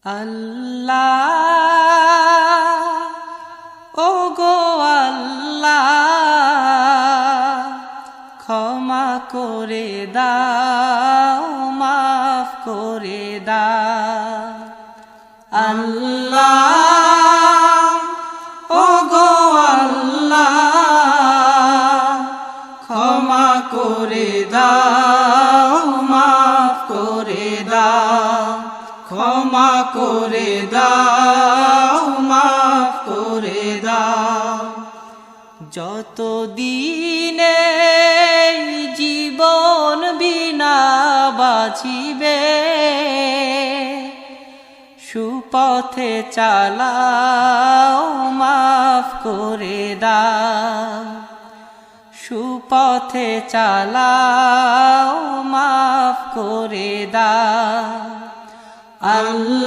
আল্লাহ ওগো আল্লাহ ক্ষমা করে দাও মাফ করে দাও আল্লাহ ওগো আল্লাহ ক্ষমা করে দাও মাফ করে দাও ক্ষমা করে দাও মাফ করে দাও যত দিনে জীবন বিনা বাঁচিবে সুপথে চালাও মাফ করে দাও সুপথে চালাও মাফ করে দাও আল্লাহ